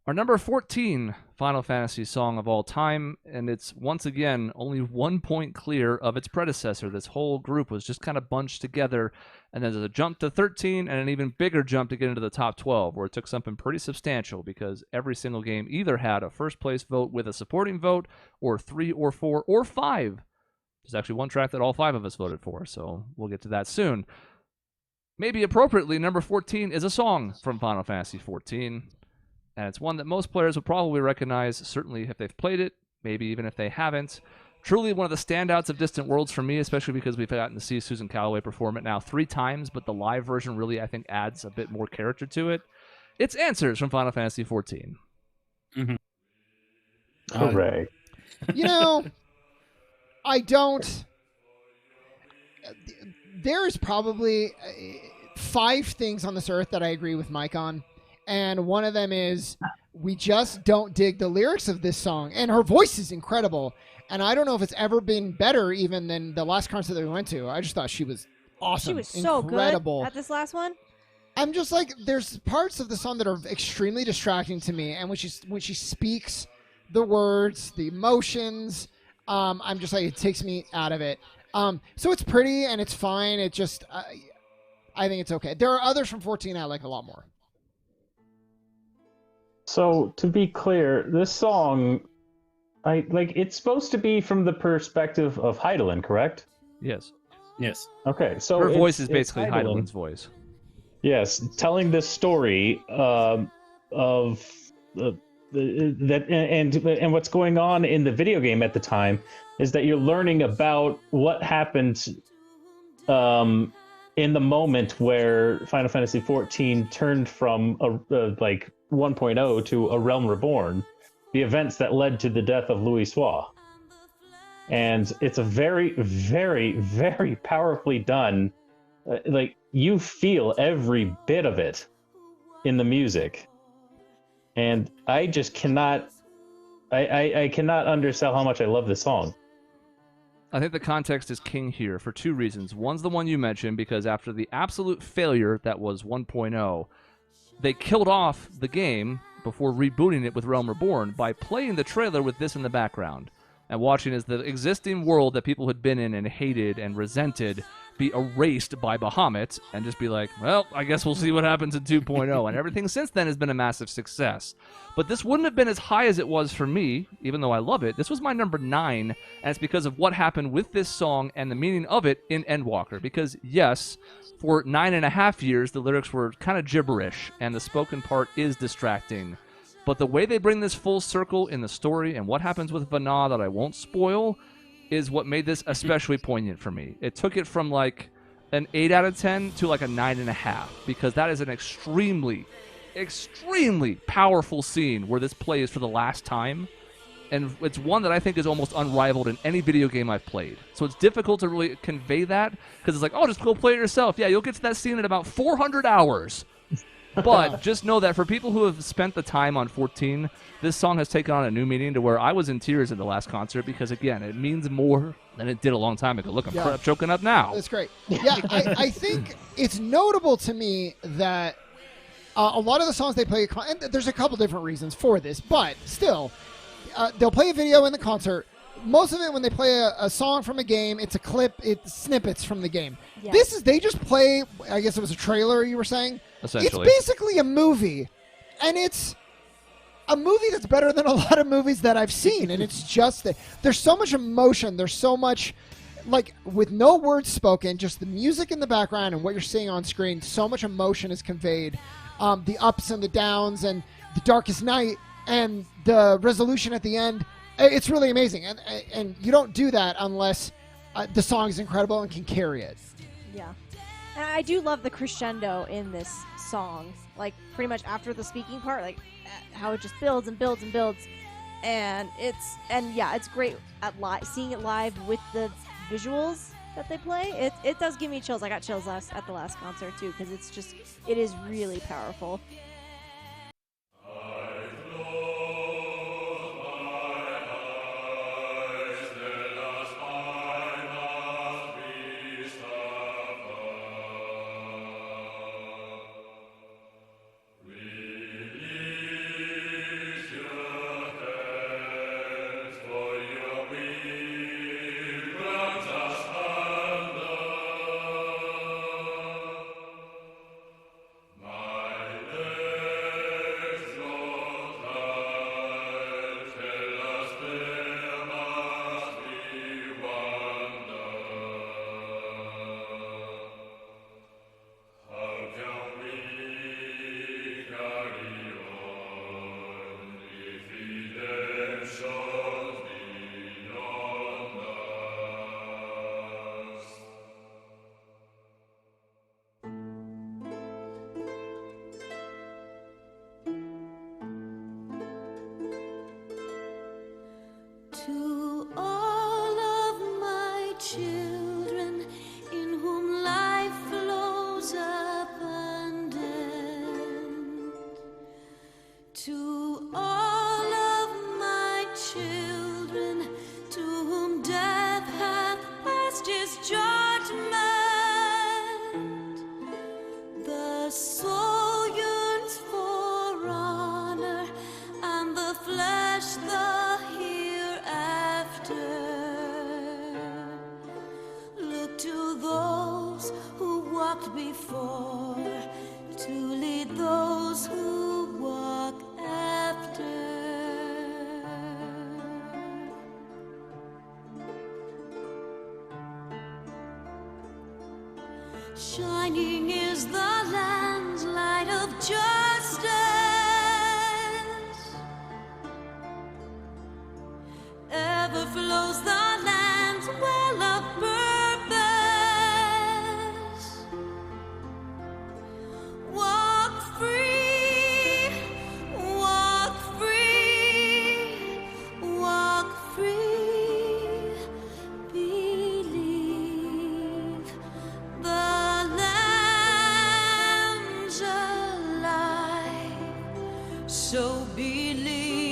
Our number 14 Final Fantasy song of all time, and it's once again only 1 point clear of its predecessor. This whole group was just kind of bunched together, and then there's a jump to 13 and an even bigger jump to get into the top 12, where it took something pretty substantial because every single game either had a first place vote with a supporting vote, or 3 or 4 or 5. There's actually one track that all 5 of us voted for, so we'll get to that soon. Maybe appropriately, number 14 is a song from Final Fantasy 14. And it's one that most players would probably recognize, certainly if they've played it, maybe even if they haven't. Truly one of the standouts of Distant Worlds for me, especially because we've gotten to see Susan Calloway perform it now 3 times, but the live version really, I think, adds a bit more character to it. It's Answers from Final Fantasy XIV. Mm-hmm. Hooray. I don't... There's probably 5 things on this earth that I agree with Mike on. And one of them is we just don't dig the lyrics of this song. And her voice is incredible. And I don't know if it's ever been better even than the last concert that we went to. I just thought she was awesome. She was so incredible. good at this last one. I'm just like, there's parts of the song that are extremely distracting to me. And when she speaks the words, the emotions, I'm just like, it takes me out of it. So it's pretty and it's fine. It just, I think it's okay. There are others from 14 I like a lot more. So, to be clear, this song, it's supposed to be from the perspective of Heidelin, correct? Yes. Yes. Okay, so her voice is basically Heidelin's voice. Yes, telling this story of that, and what's going on in the video game at the time is that you're learning about what happened in the moment where Final Fantasy XIV turned from a 1.0 to A Realm Reborn, the events that led to the death of Louis Soix. And it's a very, very, very powerfully done. You feel every bit of it in the music. And I just cannot, I cannot undersell how much I love this song. I think the context is king here for 2 reasons. One's the one you mentioned, because after the absolute failure that was 1.0, they killed off the game before rebooting it with Realm Reborn by playing the trailer with this in the background and watching as the existing world that people had been in and hated and resented be erased by Bahamut and just be like, well, I guess we'll see what happens in 2.0. And everything since then has been a massive success. But this wouldn't have been as high as it was for me, even though I love it. This was my number 9, and it's because of what happened with this song and the meaning of it in Endwalker. Because, yes, for 9.5 years, the lyrics were kind of gibberish, and the spoken part is distracting. But the way they bring this full circle in the story and what happens with Vana that I won't spoil is what made this especially poignant for me. It took it from like an 8 out of 10 to like a 9.5, because that is an extremely, extremely powerful scene where this plays for the last time. And it's one that I think is almost unrivaled in any video game I've played. So it's difficult to really convey that, because it's like, oh, just go play it yourself. Yeah, you'll get to that scene in about 400 hours. But just know that for people who have spent the time on 14, this song has taken on a new meaning to where I was in tears at the last concert because, again, it means more than it did a long time ago. Look, I'm choking up now. That's great. Yeah, I think it's notable to me that a lot of the songs they play, and there's a couple different reasons for this, but still, they'll play a video in the concert. Most of it, when they play a song from a game, it's a clip, it's snippets from the game. Yeah. They just play, I guess it was a trailer you were saying? Essentially. It's basically a movie, and it's a movie that's better than a lot of movies that I've seen, and it's just that there's so much emotion, there's so much, like, with no words spoken, just the music in the background and what you're seeing on screen, so much emotion is conveyed. The ups and the downs and the darkest night and the resolution at the end. It's really amazing, and you don't do that unless the song is incredible and can carry it. Yeah. And I do love the crescendo in this song. Like, pretty much after the speaking part, like, how it just builds and builds and builds. And it's great at seeing it live with the visuals that they play. It does give me chills. I got chills at the last concert, too, because it is really powerful. To all of my children, to whom death hath passed his judgment, the soul yearns for honor, and the flesh the hereafter. Look to those who walked before, to lead those who walk after. Shining is the land's light of justice. Ever flows the land's well of purpose. Walk free, walk free, walk free. Believe the lamb's alive. So believe.